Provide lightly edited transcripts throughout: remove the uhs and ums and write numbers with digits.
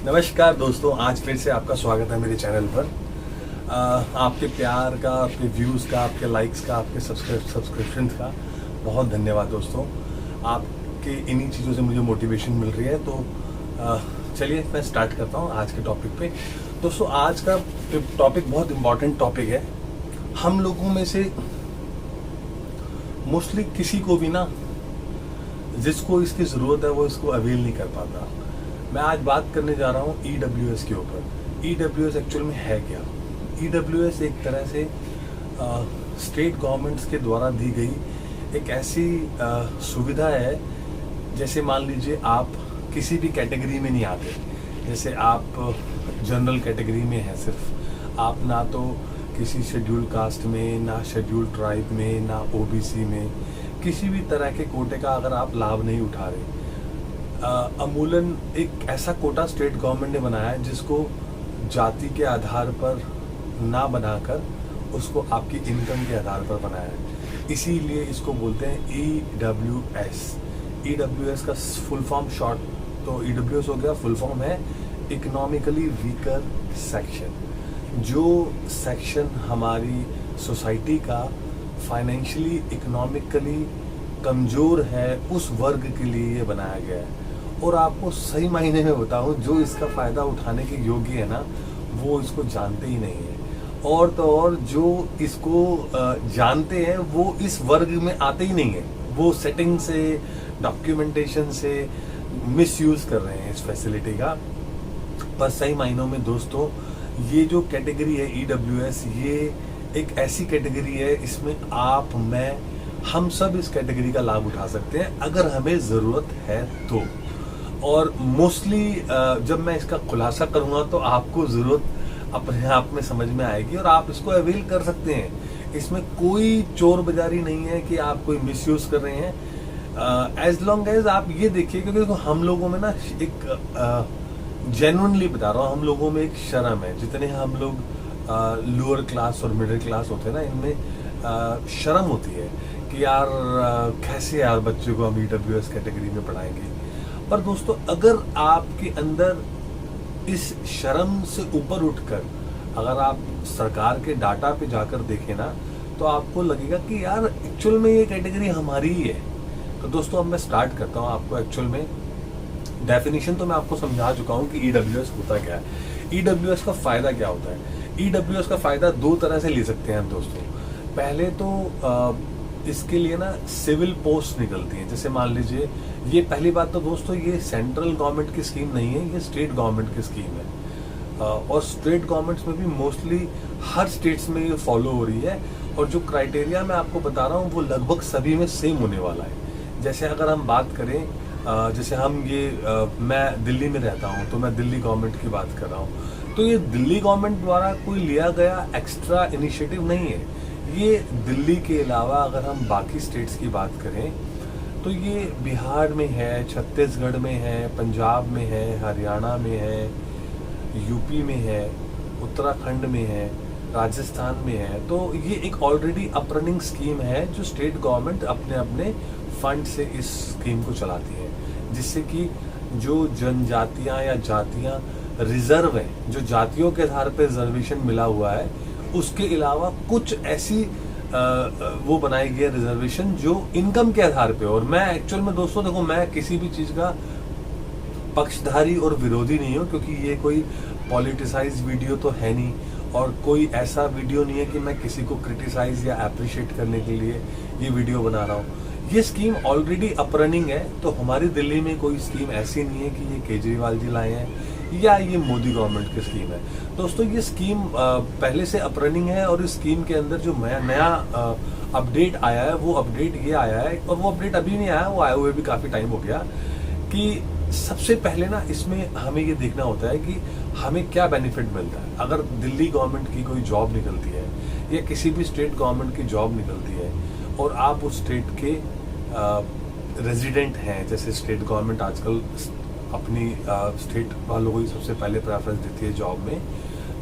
नमस्कार दोस्तों, आज फिर से आपका स्वागत है मेरे चैनल पर। आपके प्यार का, आपके व्यूज़ का, आपके लाइक्स का, आपके सब्सक्रिप्शन का बहुत धन्यवाद दोस्तों। आपके इन्हीं चीज़ों से मुझे मोटिवेशन मिल रही है। तो चलिए मैं स्टार्ट करता हूँ आज के टॉपिक पे। दोस्तों आज का टॉपिक बहुत इम्पॉर्टेंट टॉपिक है। हम लोगों में से मोस्टली किसी को भी ना, जिसको इसकी ज़रूरत है वो इसको अवेल नहीं कर पाता। मैं आज बात करने जा रहा हूँ EWS के ऊपर। EWS एक्चुअल में है क्या? EWS एक तरह से स्टेट गवर्नमेंट्स के द्वारा दी गई एक ऐसी सुविधा है। जैसे मान लीजिए आप किसी भी कैटेगरी में नहीं आते, जैसे आप जनरल कैटेगरी में हैं, सिर्फ आप ना तो किसी शेड्यूल्ड कास्ट में, ना शेड्यूल्ड ट्राइब में, ना OBC में, किसी भी तरह के कोटे का अगर आप लाभ नहीं उठा रहे। अमूलन एक ऐसा कोटा स्टेट गवर्नमेंट ने बनाया है जिसको जाति के आधार पर ना बनाकर उसको आपकी इनकम के आधार पर बनाया है। इसीलिए इसको बोलते हैं EWS। EWS का फुल फॉर्म शॉर्ट तो EWS हो गया, फुल फॉर्म है इकोनॉमिकली वीकर सेक्शन। जो सेक्शन हमारी सोसाइटी का फाइनेंशियली इकोनॉमिकली कमज़ोर है, उस वर्ग के लिए ये बनाया गया है। और आपको सही मायने में बताऊं, जो इसका फ़ायदा उठाने के योग्य है ना, वो इसको जानते ही नहीं है। और तो और जो इसको जानते हैं वो इस वर्ग में आते ही नहीं है। वो सेटिंग से, डॉक्यूमेंटेशन से मिसयूज़ कर रहे हैं इस फैसिलिटी का। पर सही मायनों में दोस्तों, ये जो कैटेगरी है EWS, ये एक ऐसी कैटेगरी है, इसमें आप, मैं, हम सब इस कैटेगरी का लाभ उठा सकते हैं अगर हमें ज़रूरत है तो। और मोस्टली जब मैं इसका खुलासा करूँगा तो आपको ज़रूरत अपने आप में समझ में आएगी और आप इसको अवेल कर सकते हैं। इसमें कोई चोर बाजारी नहीं है कि आप कोई मिसयूज़ कर रहे हैं। एज लॉन्ग एज आप ये देखिए, क्योंकि देखो हम लोगों में ना एक जेन्युइनली बता रहा हूँ, हम लोगों में एक शर्म है। जितने हम लोग लोअर क्लास और मिडिल क्लास होते हैं ना, इनमें शर्म होती है कि यार कैसे यार बच्चे को हम EWS कैटेगरी में पढ़ाएंगे। पर दोस्तों अगर आपके अंदर इस शर्म से ऊपर उठकर अगर आप सरकार के डाटा पे जाकर देखें ना, तो आपको लगेगा कि यार एक्चुअल में ये कैटेगरी हमारी ही है। तो दोस्तों अब मैं स्टार्ट करता हूँ आपको एक्चुअल में। डेफिनेशन तो मैं आपको समझा चुका हूँ कि EWS होता क्या है, EWS का फ़ायदा क्या होता है। EWS का फ़ायदा दो तरह से ले सकते हैं हम दोस्तों। पहले तो इसके लिए ना सिविल पोस्ट निकलती हैं। जैसे मान लीजिए, ये पहली बात तो दोस्तों, ये सेंट्रल गवर्नमेंट की स्कीम नहीं है, ये स्टेट गवर्नमेंट की स्कीम है। और स्टेट गवर्नमेंट्स में भी मोस्टली हर स्टेट्स में ये फॉलो हो रही है। और जो क्राइटेरिया मैं आपको बता रहा हूँ वो लगभग सभी में सेम होने वाला है। जैसे अगर हम बात करें, जैसे हम मैं दिल्ली में रहता हूँ तो मैं दिल्ली गवर्नमेंट की बात कर रहा हूँ। तो ये दिल्ली गवर्नमेंट द्वारा कोई लिया गया एक्स्ट्रा इनिशिएटिव नहीं है। ये दिल्ली के अलावा अगर हम बाकी स्टेट्स की बात करें तो ये बिहार में है, छत्तीसगढ़ में है, पंजाब में है, हरियाणा में है, UP में है, उत्तराखंड में है, राजस्थान में है। तो ये एक ऑलरेडी अपरनिंग स्कीम है जो स्टेट गवर्नमेंट अपने अपने फंड से इस स्कीम को चलाती है, जिससे कि जो जनजातियां या जातियां रिजर्व हैं, जो जातियों के आधार पर रिजर्वेशन मिला हुआ है, उसके अलावा कुछ ऐसी वो बनाई गई रिजर्वेशन जो इनकम के आधार पे। और मैं एक्चुअल में दोस्तों देखो, मैं किसी भी चीज़ का पक्षधारी और विरोधी नहीं हूँ, क्योंकि ये कोई पॉलिटिसाइज वीडियो तो है नहीं और कोई ऐसा वीडियो नहीं है कि मैं किसी को क्रिटिसाइज या अप्रिशिएट करने के लिए ये वीडियो बना रहा हूँ। ये स्कीम ऑलरेडी अपरनिंग है। तो हमारी दिल्ली में कोई स्कीम ऐसी नहीं है कि ये केजरीवाल जी लाए हैं या ये मोदी गवर्नमेंट की स्कीम है। दोस्तों ये स्कीम पहले से अपरनिंग है और इस स्कीम के अंदर जो नया अपडेट आया है, वो अपडेट ये आया है, और वो अपडेट अभी नहीं आया, वो आए हुए भी काफ़ी टाइम हो गया, कि सबसे पहले ना इसमें हमें ये देखना होता है कि हमें क्या बेनिफिट मिलता है। अगर दिल्ली गवर्नमेंट की कोई जॉब निकलती है या किसी भी स्टेट गवर्नमेंट की जॉब निकलती है और आप उस स्टेट के रेजिडेंट हैं, जैसे स्टेट गवर्नमेंट आजकल अपनी स्टेट वालों को ही सबसे पहले प्रेफरेंस देती है जॉब में,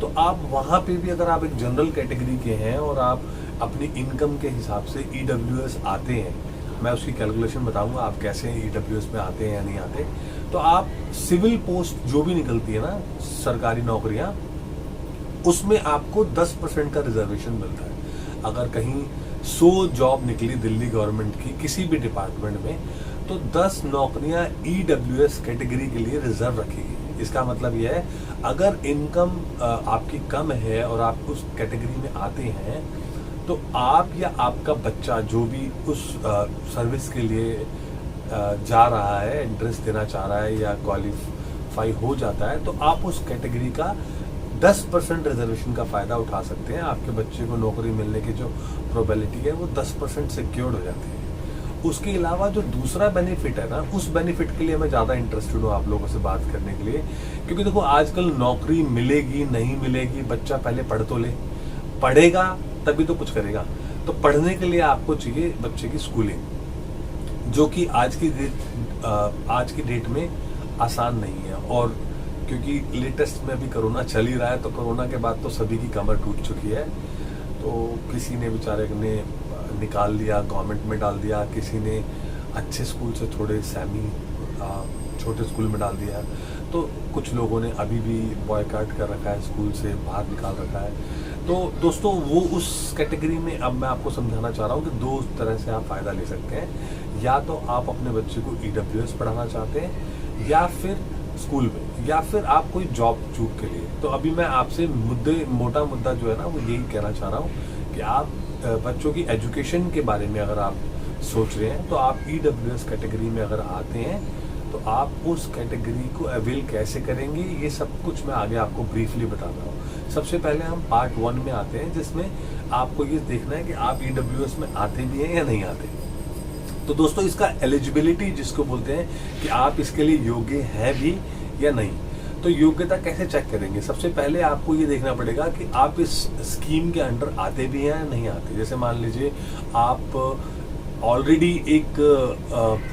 तो आप वहाँ पे भी अगर आप एक जनरल कैटेगरी के हैं और आप अपनी इनकम के हिसाब से EWS आते हैं, मैं उसकी कैलकुलेशन बताऊंगा आप कैसे EWS में आते हैं या नहीं आते। तो आप सिविल पोस्ट जो भी निकलती है ना, सरकारी नौकरियां, उसमें आपको 10% का रिजर्वेशन मिलता है। अगर कहीं 100 जॉब निकली दिल्ली गवर्नमेंट की किसी भी डिपार्टमेंट में, तो 10 नौकरियां EWS कैटेगरी के लिए रिजर्व रखी गई। इसका मतलब यह है, अगर इनकम आपकी कम है और आप उस कैटेगरी में आते हैं, तो आप या आपका बच्चा जो भी उस सर्विस के लिए जा रहा है, एंट्रेंस देना चाह रहा है या क्वालिफाई हो जाता है, तो आप उस कैटेगरी का 10% रिजर्वेशन का फायदा उठा सकते हैं। आपके बच्चे को नौकरी मिलने की जो प्रोबेबिलिटी है वो 10% सिक्योर्ड हो जाती है। उसके अलावा जो दूसरा बेनिफिट है ना, उस बेनिफिट के लिए मैं ज़्यादा इंटरेस्टेड हूँ आप लोगों से बात करने के लिए, क्योंकि देखो आजकल नौकरी मिलेगी नहीं मिलेगी, बच्चा पहले पढ़ तो ले, पढ़ेगा तभी तो कुछ करेगा। तो पढ़ने के लिए आपको चाहिए बच्चे की स्कूलिंग, जो कि आज की डेट में आसान नहीं है। और क्योंकि लेटेस्ट में अभी कोरोना चल ही रहा है, तो कोरोना के बाद तो सभी की कमर टूट चुकी है। तो किसी ने बेचारे ने निकाल दिया, गवर्नमेंट में डाल दिया, किसी ने अच्छे स्कूल से थोड़े छोटे स्कूल में डाल दिया, तो कुछ लोगों ने अभी भी बॉयकॉट कर रखा है, स्कूल से बाहर निकाल रखा है। तो दोस्तों वो उस कैटेगरी में अब मैं आपको समझाना चाह रहा हूँ कि दो तरह से आप फ़ायदा ले सकते हैं। या तो आप अपने बच्चे को EWS पढ़ाना चाहते हैं, या फिर स्कूल में, या फिर आप कोई जॉब चूक के लिए। तो अभी मैं आपसे मोटा मुद्दा जो है ना वो यही कहना चाह रहा हूँ कि आप बच्चों की एजुकेशन के बारे में अगर आप सोच रहे हैं, तो आप EWS कैटेगरी में अगर आते हैं, तो आप उस कैटेगरी को अवेल कैसे करेंगे, ये सब कुछ मैं आगे आपको ब्रीफली बताता हूँ। सबसे पहले हम पार्ट 1 में आते हैं, जिसमें आपको ये देखना है कि आप EWS में आते भी हैं या नहीं आते। तो दोस्तों इसका एलिजिबिलिटी जिसको बोलते हैं कि आप इसके लिए योग्य हैं भी या नहीं, तो योग्यता कैसे चेक करेंगे? सबसे पहले आपको ये देखना पड़ेगा कि आप इस स्कीम के अंडर आते भी हैं या नहीं आते। जैसे मान लीजिए आप ऑलरेडी एक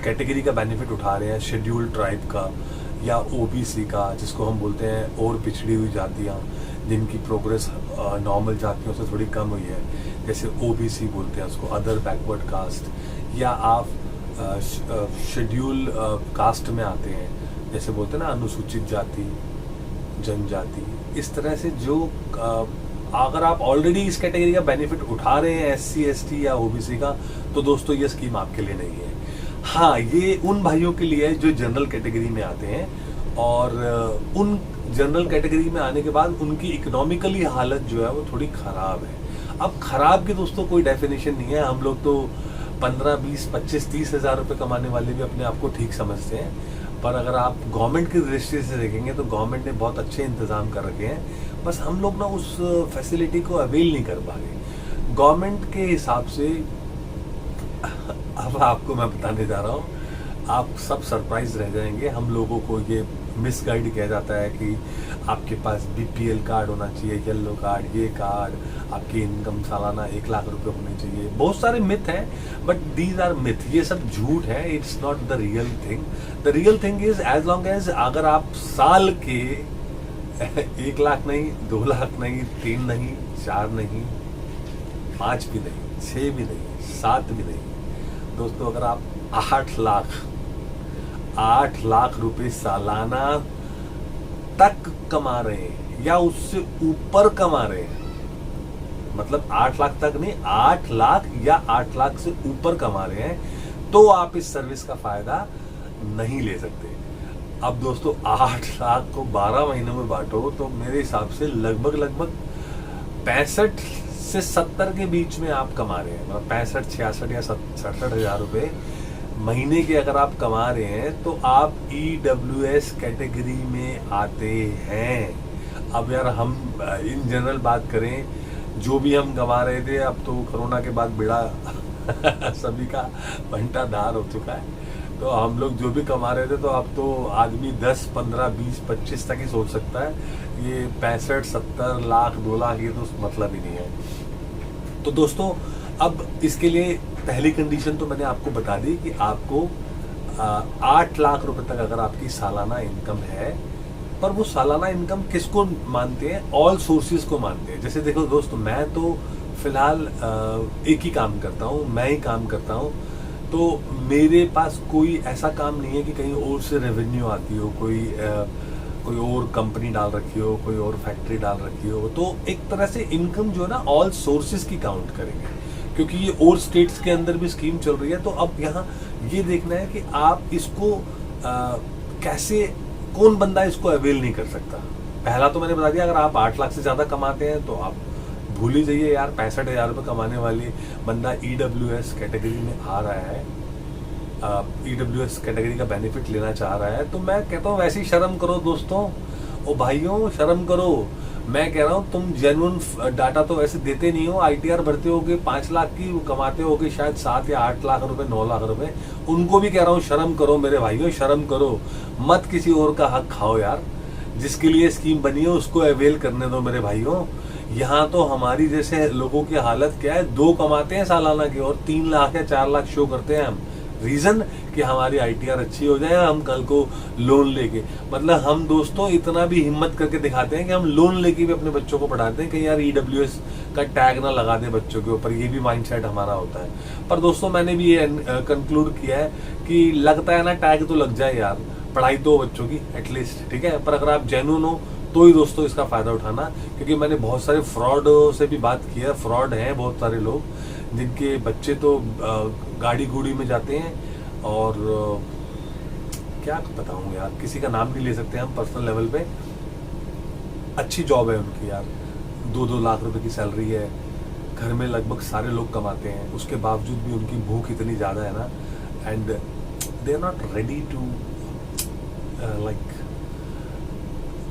कैटेगरी का बेनिफिट उठा रहे हैं, शेड्यूल्ड ट्राइब का या OBC का, जिसको हम बोलते हैं और पिछड़ी हुई जातियाँ, जिनकी प्रोग्रेस नॉर्मल जातियों से थोड़ी कम हुई है, जैसे OBC बोलते हैं उसको, अदर बैकवर्ड कास्ट। या आप शेड्यूल कास्ट में आते हैं, जैसे बोलते हैं ना अनुसूचित जाति, जनजाति। इस तरह से जो अगर आप ऑलरेडी इस कैटेगरी का बेनिफिट उठा रहे हैं, SC ST या OBC का, तो दोस्तों ये स्कीम आपके लिए नहीं है। हाँ, ये उन भाइयों के लिए है जो जनरल कैटेगरी में आते हैं, और उन जनरल कैटेगरी में आने के बाद उनकी इकोनॉमिकली हालत जो है वो थोड़ी ख़राब है। अब ख़राब की दोस्तों कोई डेफिनेशन नहीं है। हम लोग तो 15, 20, 25, 30 हज़ार रुपये कमाने वाले भी अपने आप को ठीक समझते हैं, पर अगर आप गवर्नमेंट की दृष्टि से देखेंगे तो गवर्नमेंट ने बहुत अच्छे इंतज़ाम कर रखे हैं, बस हम लोग ना उस फैसिलिटी को अवेल नहीं कर पा रहे गवर्नमेंट के हिसाब से। अब आपको मैं बताने जा रहा हूँ, आप सब सरप्राइज रह जाएंगे। हम लोगों को ये मिसगाइड किया जाता है कि आपके पास BPL कार्ड होना चाहिए, येलो कार्ड, ये कार्ड, आपकी इनकम सालाना 1 लाख रुपए होनी चाहिए। बहुत सारे मिथ हैं, बट दीज आर मिथ, ये सब झूठ है। It's not the real thing. The real thing is as long as अगर आप साल के 1 लाख नहीं, 2 लाख नहीं, 3 नहीं, 4 नहीं, 5 भी नहीं, 6 भी नहीं, 7 भी नहीं, दोस्तों अगर आप 8 लाख रुपए सालाना तक कमा रहे हैं या उससे ऊपर कमा रहे हैं, मतलब 8 लाख तक नहीं, 8 लाख या 8 लाख से ऊपर कमा रहे हैं, तो आप इस सर्विस का फायदा नहीं ले सकते। अब दोस्तों 8 लाख को 12 महीनों में बांटो तो मेरे हिसाब से लगभग 65 से 70 के बीच में आप कमा रहे हैं। मतलब 65, 66 या 67 हज़ार रुपये महीने के अगर आप कमा रहे हैं, तो आप EWS कैटेगरी में आते हैं। अब यार हम इन जनरल बात करें, जो भी हम कमा रहे थे, अब तो कोरोना के बाद बेड़ा सभी का बंटाधार हो चुका है। तो हम लोग जो भी कमा रहे थे, तो अब तो आदमी 10, 15, 20, 25 तक ही सोच सकता है। ये 65, 70 लाख, 2 लाख ये तो मतलब ही नहीं है। तो दोस्तों अब इसके लिए पहली कंडीशन तो मैंने आपको बता दी कि आपको 8 लाख रुपए तक अगर आपकी सालाना इनकम है, पर वो सालाना इनकम किसको मानते हैं? ऑल सोर्सेज को मानते हैं। जैसे देखो दोस्तों, मैं तो फिलहाल एक ही काम करता हूँ, मैं ही काम करता हूँ, तो मेरे पास कोई ऐसा काम नहीं है कि कहीं और से रेवेन्यू आती हो, कोई और कंपनी डाल रखी हो, कोई और फैक्ट्री डाल रखी हो। तो एक तरह से इनकम जो है ना ऑल सोर्सेज की काउंट करेंगे, क्योंकि ये और स्टेट्स के अंदर भी स्कीम चल रही है। तो अब यहाँ ये देखना है कि आप इसको कैसे, कौन बंदा इसको अवेल नहीं कर सकता। पहला तो मैंने बता दिया, अगर आप 8 लाख से ज़्यादा कमाते हैं तो आप भूल ही जाइए यार, 65,000 रुपये कमाने वाली बंदा EWS कैटेगरी में आ रहा है, EWS कैटेगरी का बेनिफिट लेना चाह रहा है। तो मैं कहता हूँ वैसे ही शर्म करो दोस्तों, ओ भाइयों शर्म करो। मैं कह रहा हूँ तुम जेन्युइन डाटा तो वैसे देते नहीं हो, ITR भरते होगे 5 लाख की, कमाते होगे शायद 7 या 8 लाख रुपए, 9 लाख रुपए। उनको भी कह रहा हूँ शर्म करो मेरे भाइयों, शर्म करो मत, किसी और का हक खाओ यार। जिसके लिए स्कीम बनी है उसको अवेल करने दो मेरे भाइयों। यहाँ तो हमारी जैसे लोगों की हालत क्या है, 2 कमाते हैं सालाना की और 3 लाख या 4 लाख शो करते हैं हम। रीजन कि हमारी ITR अच्छी हो जाए, हम कल को लोन लेके, मतलब हम दोस्तों इतना भी हिम्मत करके दिखाते हैं कि हम लोन लेके भी अपने बच्चों को पढ़ाते हैं कि यार EWS का टैग ना लगा दे बच्चों के ऊपर। ये भी माइंडसेट हमारा होता है। पर दोस्तों मैंने भी ये कंक्लूड किया है कि लगता है ना टैग तो लग जाए यार, पढ़ाई तो बच्चों की एटलीस्ट, ठीक है। पर अगर आप जेन्युइन हो तो ही दोस्तों इसका फायदा उठाना, क्योंकि मैंने बहुत सारे फ्रॉड से भी बात की है। फ्रॉड हैं बहुत सारे लोग जिनके बच्चे तो गाड़ी गुड़ी में जाते हैं, और क्या बताऊं यार, किसी का नाम नहीं ले सकते हम पर्सनल लेवल पे। अच्छी जॉब है उनकी यार, 2-2 लाख रुपए की सैलरी है, घर में लगभग सारे लोग कमाते हैं, उसके बावजूद भी उनकी भूख इतनी ज़्यादा है ना, and they are not ready to like.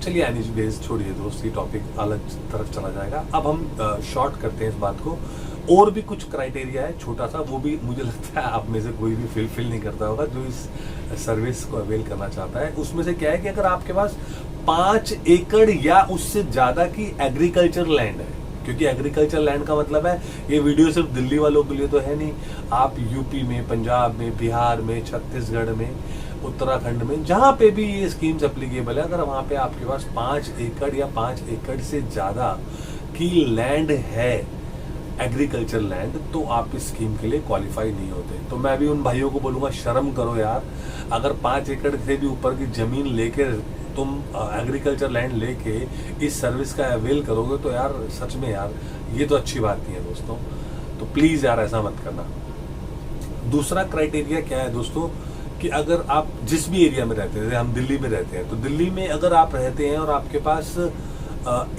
चलिए एनीवेज छोड़िए दोस्त, ये टॉपिक अलग तरफ चला जाएगा। अब हम शॉर्ट करते हैं इस बात को। और भी कुछ क्राइटेरिया है छोटा सा, वो भी मुझे लगता है आप में से कोई भी फिल नहीं करता होगा जो इस सर्विस को अवेल करना चाहता है। उसमें से क्या है कि अगर आपके पास 5 एकड़ या उससे ज़्यादा की एग्रीकल्चर लैंड है, क्योंकि एग्रीकल्चर लैंड का मतलब है, ये वीडियो सिर्फ दिल्ली वालों के लिए तो है नहीं, आप यूपी में, पंजाब में, बिहार में, छत्तीसगढ़ में, उत्तराखंड में, जहाँ पे भी ये स्कीम्स एप्लीकेबल है, अगर वहाँ पे आपके पास 5 एकड़ या 5 एकड़ से ज़्यादा की लैंड है, एग्रीकल्चर लैंड, तो आप इस स्कीम के लिए क्वालिफाई नहीं होते। तो मैं भी उन भाइयों को बोलूँगा शर्म करो यार, अगर 5 एकड़ से भी ऊपर की ज़मीन लेकर तुम एग्रीकल्चर लैंड लेके इस सर्विस का अवेल करोगे तो यार सच में यार ये तो अच्छी बात नहीं है दोस्तों। तो प्लीज़ यार ऐसा मत करना। दूसरा क्राइटेरिया क्या है दोस्तों कि अगर आप जिस भी एरिया में रहते हैं, जैसे हम दिल्ली में रहते हैं, तो दिल्ली में अगर आप रहते हैं और आपके पास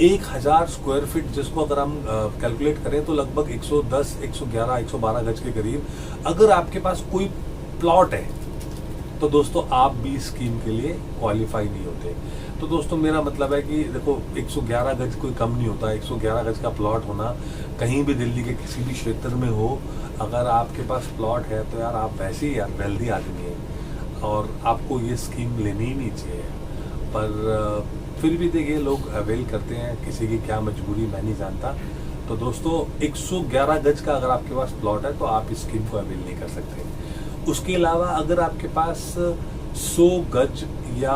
1000 स्क्वायर फीट, जिसको अगर हम कैलकुलेट करें तो लगभग 110, 111, 112 गज के करीब अगर आपके पास कोई प्लॉट है, तो दोस्तों आप भी स्कीम के लिए क्वालिफाई नहीं होते। तो दोस्तों मेरा मतलब है कि देखो 111 गज कोई कम नहीं होता। 111 गज का प्लॉट होना कहीं भी दिल्ली के किसी भी क्षेत्र में हो, अगर आपके पास प्लॉट है तो यार आप वैसे ही यार वेल्दी आदमी है और आपको ये स्कीम लेनी ही नहीं चाहिए। पर फिर भी देखिए लोग अवेल करते हैं, किसी की क्या मजबूरी मैं नहीं जानता। तो दोस्तों 111 गज का अगर आपके पास प्लॉट है तो आप इस स्कीम को अवेल नहीं कर सकते। उसके अलावा अगर आपके पास 100 गज या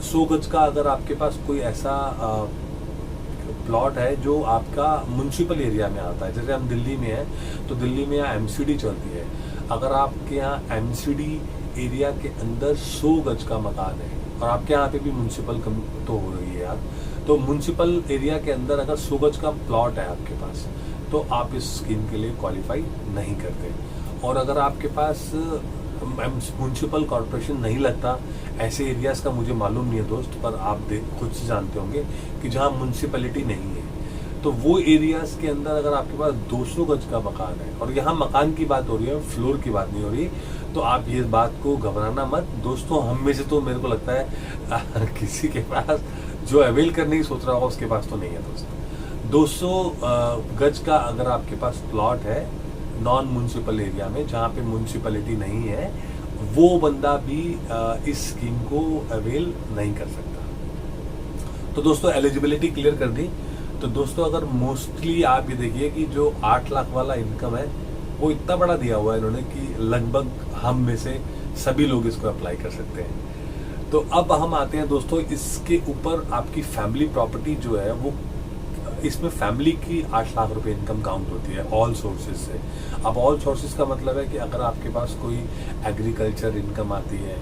100 गज का अगर आपके पास कोई ऐसा प्लॉट है जो आपका म्युनिसिपल एरिया में आता है, जैसे हम दिल्ली में हैं तो दिल्ली में यहाँ MCD चलती है, अगर आपके यहाँ MCD एरिया के अंदर 100 गज का मकान है और आपके यहाँ पे भी म्युनिसिपल तो हो रही है यार, तो म्युनिसिपल एरिया के अंदर अगर 100 गज का प्लॉट है आपके पास तो आप इस स्कीम के लिए क्वालिफाई नहीं करते। और अगर आपके पास म्युनिसिपल कॉर्पोरेशन नहीं लगता, ऐसे एरियाज का मुझे मालूम नहीं है दोस्त, पर आप खुद से जानते होंगे कि जहाँ म्युनिसिपैलिटी नहीं है, तो वो एरियाज के अंदर अगर आपके पास 200 गज का मकान है, और यहाँ मकान की बात हो रही है, फ्लोर की बात नहीं हो रही, तो आप ये बात को घबराना मत दोस्तों। हम में से तो मेरे को लगता है किसी के पास जो अवेल करने की सोच रहा होगा उसके पास तो नहीं है दोस्तों। 200 गज का अगर आपके पास प्लॉट है नॉन म्युनिसिपल एरिया में, जहाँ पे म्युनिसिपैलिटी नहीं है, वो बंदा भी इस स्कीम को अवेल नहीं कर सकता। तो दोस्तों एलिजिबिलिटी क्लियर कर दी। तो दोस्तों अगर मोस्टली आप ये देखिए कि जो 8 लाख वाला इनकम है वो इतना बड़ा दिया हुआ है इन्होंने कि लगभग हम में से सभी लोग इसको अप्लाई कर सकते हैं। तो अब हम आते हैं दोस्तों, इसके ऊपर आपकी फैमिली प्रॉपर्टी जो है वो इसमें फैमिली की 8 लाख रुपए इनकम काउंट होती है ऑल सोर्सेज से। अब ऑल सोर्सेज का मतलब है कि अगर आपके पास कोई एग्रीकल्चर इनकम आती है,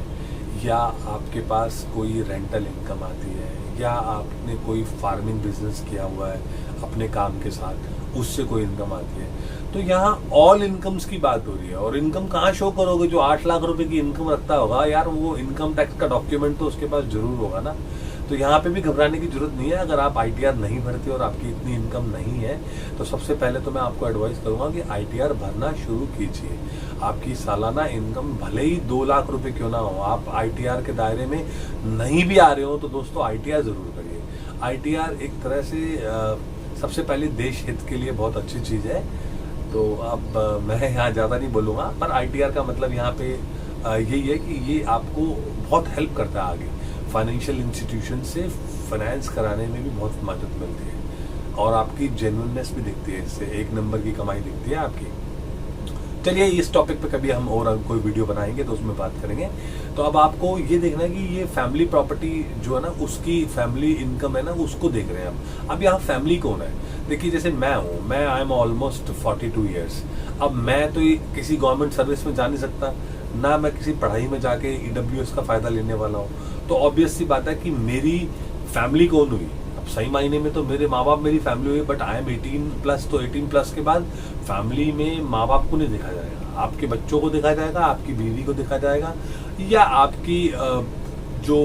या आपके पास कोई रेंटल इनकम आती है, या आपने कोई फार्मिंग बिजनेस किया हुआ है अपने काम के साथ, उससे कोई इनकम आती है, तो यहाँ ऑल इनकम्स की बात हो रही है। और इनकम कहाँ शो करोगे? जो 8 लाख रुपए की इनकम रखता होगा यार, वो इनकम टैक्स का डॉक्यूमेंट तो उसके पास जरूर होगा ना। तो यहाँ पे भी घबराने की जरूरत नहीं है। अगर आप ITR नहीं भरते और आपकी इतनी इनकम नहीं है, तो सबसे पहले तो मैं आपको एडवाइस करूंगा कि ITR भरना शुरू कीजिए। आपकी सालाना इनकम भले ही 2 लाख रुपए क्यों ना हो, आप ITR के दायरे में नहीं भी आ रहे हो तो दोस्तों ITR जरूर करिए। ITR एक तरह से सबसे पहले देश हित के लिए बहुत अच्छी चीज है। तो अब मैं यहाँ ज़्यादा नहीं बोलूँगा, पर ITR का मतलब यहाँ पे यही है कि ये आपको बहुत हेल्प करता है आगे फाइनेंशियल इंस्टीट्यूशन से फाइनेंस कराने में भी बहुत मदद मिलती है, और आपकी जेन्युइननेस भी दिखती है, इससे 1 नंबर की कमाई दिखती है आपकी। चलिए इस टॉपिक पे कभी हम और कोई वीडियो बनाएंगे तो उसमें बात करेंगे। तो अब आपको ये देखना है कि ये फैमिली प्रॉपर्टी जो है ना, उसकी फैमिली इनकम है ना, उसको देख रहे हैं। अब यहाँ फैमिली कौन है? देखिए जैसे मैं हूँ, मैं आई एम ऑलमोस्ट 42 ईयर्स। अब मैं तो किसी गवर्नमेंट सर्विस में जा नहीं सकता, ना मैं किसी पढ़ाई में जाके EWS का फायदा लेने वाला हूँ। तो ऑब्वियस सी बात है कि मेरी फैमिली कौन हुई? अब सही मायने में तो मेरे माँ बाप मेरी फैमिली हुई, बट आई एम 18+। तो 18+ के बाद फैमिली में माँ बाप को नहीं देखा जाएगा, आपके बच्चों को देखा जाएगा, आपकी बीवी को देखा जाएगा, या आपकी जो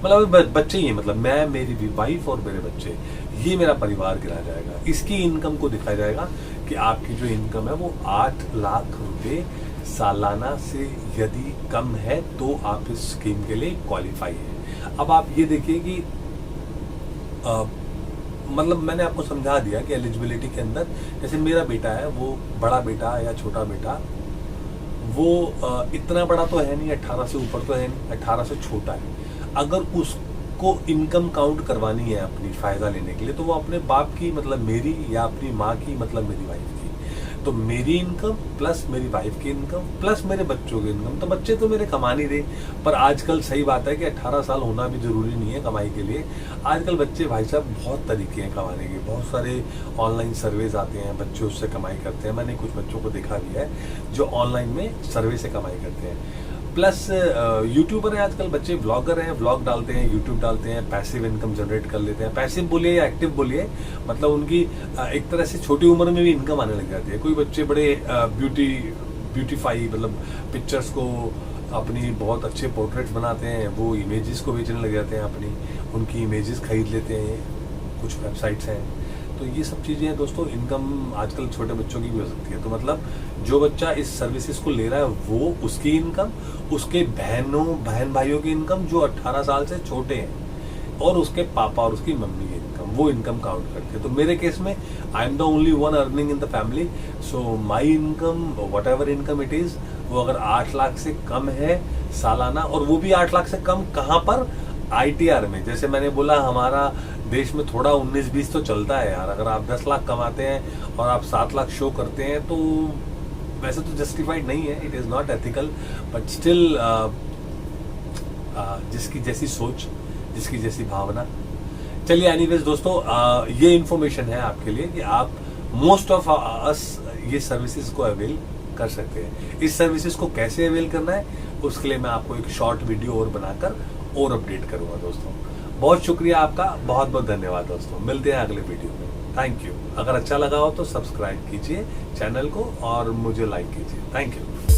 मतलब बच्चे ही हैं, मतलब मैं, मेरी वाइफ और मेरे बच्चे, ये मेरा परिवार गिना जाएगा। इसकी इनकम को देखा जाएगा कि आपकी जो इनकम है वो 8 लाख रुपए सालाना से यदि कम है तो आप इस स्कीम के लिए क्वालिफाई है। अब आप ये देखिए कि मतलब मैंने आपको समझा दिया कि एलिजिबिलिटी के अंदर, जैसे मेरा बेटा है, वो बड़ा बेटा या छोटा बेटा, वो इतना बड़ा तो है नहीं, 18 से ऊपर तो है नहीं, 18 से छोटा है। अगर उसको इनकम काउंट करवानी है अपनी फायदा लेने के लिए, तो वो अपने बाप की मतलब मेरी, या अपनी माँ की मतलब मेरी वाइफ की, तो मेरी इनकम प्लस मेरी वाइफ की इनकम प्लस मेरे बच्चों की इनकम, तो बच्चे तो मेरे कमा नहीं रहे। पर आजकल सही बात है कि 18 साल होना भी जरूरी नहीं है कमाई के लिए। आजकल बच्चे भाई साहब बहुत तरीके हैं कमाने के, बहुत सारे ऑनलाइन सर्वेज आते हैं, बच्चे उससे कमाई करते हैं। मैंने कुछ बच्चों को देखा भी है जो ऑनलाइन में सर्वे से कमाई करते हैं। प्लस यूट्यूबर है आजकल बच्चे, ब्लॉगर हैं, ब्लॉग डालते हैं, यूट्यूब डालते हैं, पैसिव इनकम जनरेट कर लेते हैं। पैसिव बोलिए या एक्टिव बोलिए, मतलब उनकी एक तरह से छोटी उम्र में भी इनकम आने लग जाती है। कोई बच्चे बड़े ब्यूटीफाई मतलब पिक्चर्स को अपनी बहुत अच्छे पोर्ट्रेट्स बनाते हैं, वो इमेजेस को बेचने लग जाते हैं अपनी, उनकी इमेजेस खरीद लेते हैं, कुछ वेबसाइट्स हैं। तो ये सब चीज़ें हैं दोस्तों, इनकम आजकल छोटे बच्चों की भी हो सकती है। तो मतलब जो बच्चा इस सर्विसेज को ले रहा है वो उसकी इनकम, उसके बहन भाइयों की इनकम जो 18 साल से छोटे हैं, और उसके पापा और उसकी मम्मी की इनकम, वो इनकम काउंट करते हैं। तो मेरे केस में I am the only one earning in the family, so my income what ever income it is, वो अगर 8 लाख से कम है सालाना, और वो भी 8 लाख से कम कहाँ पर? ITR में। जैसे मैंने बोला हमारा देश में थोड़ा 19-20 तो चलता है यार। अगर आप 10 लाख कमाते हैं और आप 7 लाख शो करते हैं तो वैसे तो जस्टिफाइड नहीं है, it is not ethical, but still जिसकी जैसी सोच, जिसकी जैसी भावना। चलिए एनीवेज दोस्तों, ये इन्फॉर्मेशन है आपके लिए कि आप मोस्ट ऑफ अस ये सर्विसेज को अवेल कर सकते हैं। इस सर्विसेज को कैसे अवेल करना है उसके लिए मैं आपको एक शॉर्ट वीडियो और बनाकर और अपडेट करूंगा दोस्तों। बहुत शुक्रिया आपका, बहुत बहुत धन्यवाद दोस्तों। मिलते हैं अगले वीडियो में। Thank you. अगर अच्छा लगा हो तो सब्सक्राइब कीजिए चैनल को और मुझे लाइक कीजिए। Thank you.